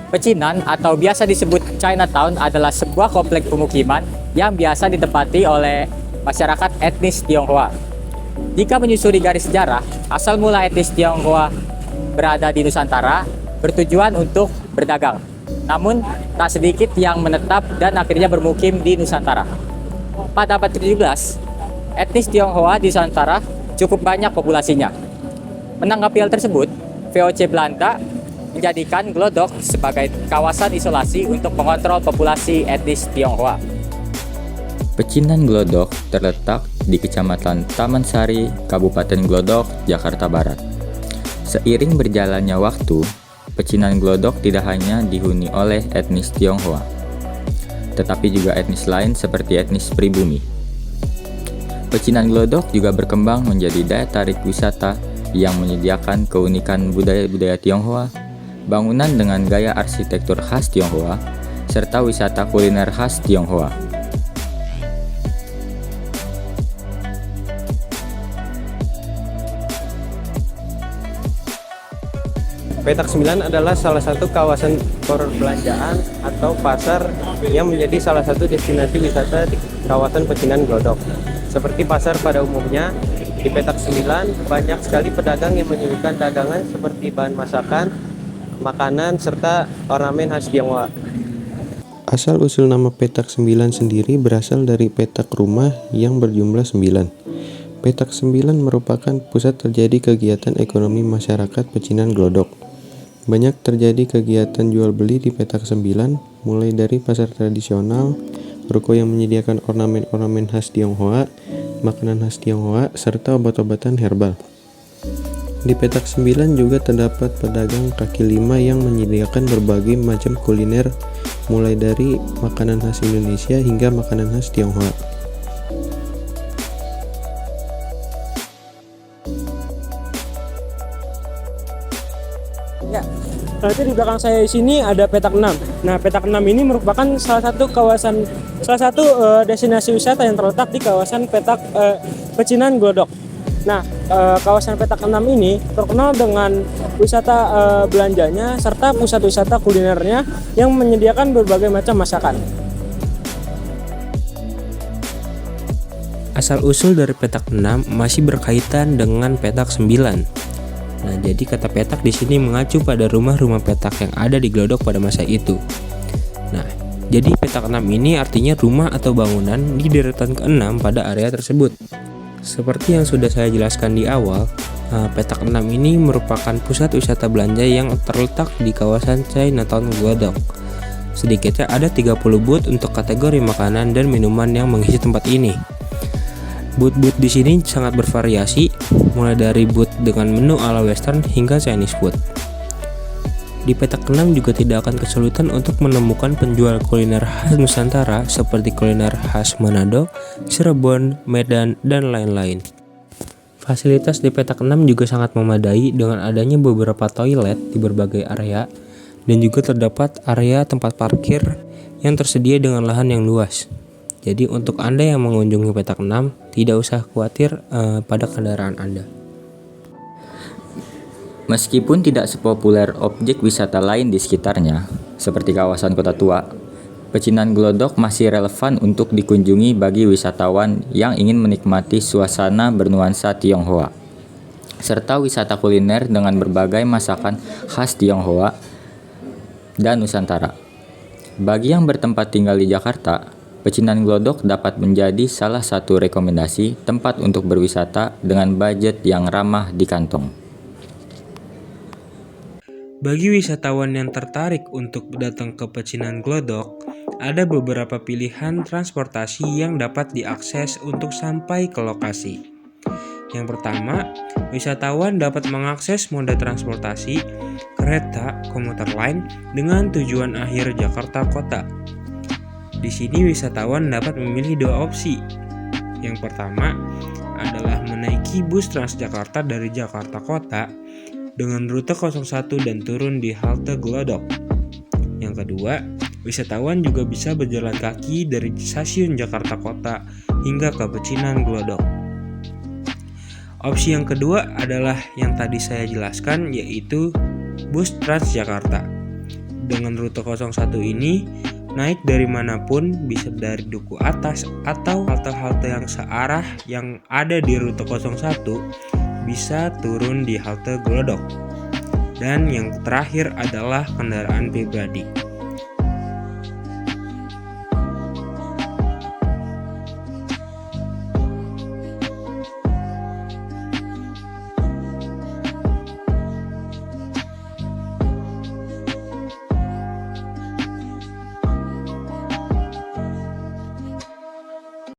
Pecinan atau biasa disebut Chinatown adalah sebuah kompleks pemukiman yang biasa ditempati oleh masyarakat etnis Tionghoa. Jika menyusuri garis sejarah, asal mula etnis Tionghoa berada di Nusantara bertujuan untuk berdagang. Namun, tak sedikit yang menetap dan akhirnya bermukim di Nusantara. Pada abad ke-17, etnis Tionghoa di Nusantara cukup banyak populasinya. Menanggapi hal tersebut, VOC Belanda menjadikan Glodok sebagai kawasan isolasi untuk mengontrol populasi etnis Tionghoa. Pecinan Glodok terletak di Kecamatan Taman Sari, Kabupaten Glodok, Jakarta Barat. Seiring berjalannya waktu, Pecinan Glodok tidak hanya dihuni oleh etnis Tionghoa, tetapi juga etnis lain seperti etnis pribumi. Pecinan Glodok juga berkembang menjadi daya tarik wisata yang menyediakan keunikan budaya-budaya Tionghoa, bangunan dengan gaya arsitektur khas Tionghoa, serta wisata kuliner khas Tionghoa. Petak 9 adalah salah satu kawasan perbelanjaan atau pasar yang menjadi salah satu destinasi wisata di kawasan Pecinan Glodok. Seperti pasar pada umumnya, di Petak 9 banyak sekali pedagang yang menyuguhkan dagangan seperti bahan masakan, makanan, serta ornamen khas Tionghoa. Asal-usul nama Petak 9 sendiri berasal dari petak rumah yang berjumlah 9. Petak 9 merupakan pusat terjadi kegiatan ekonomi masyarakat Pecinan Glodok. Banyak terjadi kegiatan jual beli di Petak 9, mulai dari pasar tradisional, ruko yang menyediakan ornamen-ornamen khas Tionghoa, makanan khas Tionghoa, serta obat-obatan herbal. Di Petak 9 juga terdapat pedagang kaki lima yang menyediakan berbagai macam kuliner, mulai dari makanan khas Indonesia hingga makanan khas Tionghoa. Ya, berarti di belakang saya di sini ada Petak 6. Nah, Petak 6 ini merupakan salah satu destinasi wisata yang terletak di kawasan Pecinan Glodok. Nah, kawasan Petak 6 ini terkenal dengan wisata belanjanya serta pusat wisata kulinernya yang menyediakan berbagai macam masakan. Asal-usul dari Petak 6 masih berkaitan dengan Petak 9. Nah, jadi kata petak di sini mengacu pada rumah-rumah petak yang ada di Glodok pada masa itu. Nah, jadi Petak 6 ini artinya rumah atau bangunan di deretan ke-6 pada area tersebut. Seperti yang sudah saya jelaskan di awal, Petak 6 ini merupakan pusat wisata belanja yang terletak di kawasan Chinatown Glodok. Sedikitnya ada 30 booth untuk kategori makanan dan minuman yang mengisi tempat ini. Booth-booth di sini sangat bervariasi, mulai dari booth dengan menu ala western hingga Chinese food. Di Petak 6 juga tidak akan kesulitan untuk menemukan penjual kuliner khas Nusantara seperti kuliner khas Manado, Cirebon, Medan, dan lain-lain. Fasilitas di Petak 6 juga sangat memadai dengan adanya beberapa toilet di berbagai area dan juga terdapat area tempat parkir yang tersedia dengan lahan yang luas. Jadi untuk Anda yang mengunjungi Petak 6, tidak usah khawatir pada kendaraan Anda. Meskipun tidak sepopuler objek wisata lain di sekitarnya, seperti kawasan Kota Tua, Pecinan Glodok masih relevan untuk dikunjungi bagi wisatawan yang ingin menikmati suasana bernuansa Tionghoa, serta wisata kuliner dengan berbagai masakan khas Tionghoa dan Nusantara. Bagi yang bertempat tinggal di Jakarta, Pecinan Glodok dapat menjadi salah satu rekomendasi tempat untuk berwisata dengan budget yang ramah di kantong. Bagi wisatawan yang tertarik untuk datang ke Pecinan Glodok, ada beberapa pilihan transportasi yang dapat diakses untuk sampai ke lokasi. Yang pertama, wisatawan dapat mengakses moda transportasi kereta komuter lain dengan tujuan akhir Jakarta Kota. Di sini wisatawan dapat memilih 2 opsi. Yang pertama adalah menaiki bus Transjakarta dari Jakarta Kota dengan rute 01 dan turun di halte Glodok. Yang kedua, wisatawan juga bisa berjalan kaki dari stasiun Jakarta Kota hingga ke Pecinan Glodok. Opsi yang kedua adalah yang tadi saya jelaskan, yaitu bus Transjakarta. Dengan rute 01 ini, naik dari manapun, bisa dari Duku Atas atau halte-halte yang searah yang ada di rute 01, bisa turun di halte Glodok. Dan yang terakhir adalah kendaraan pribadi.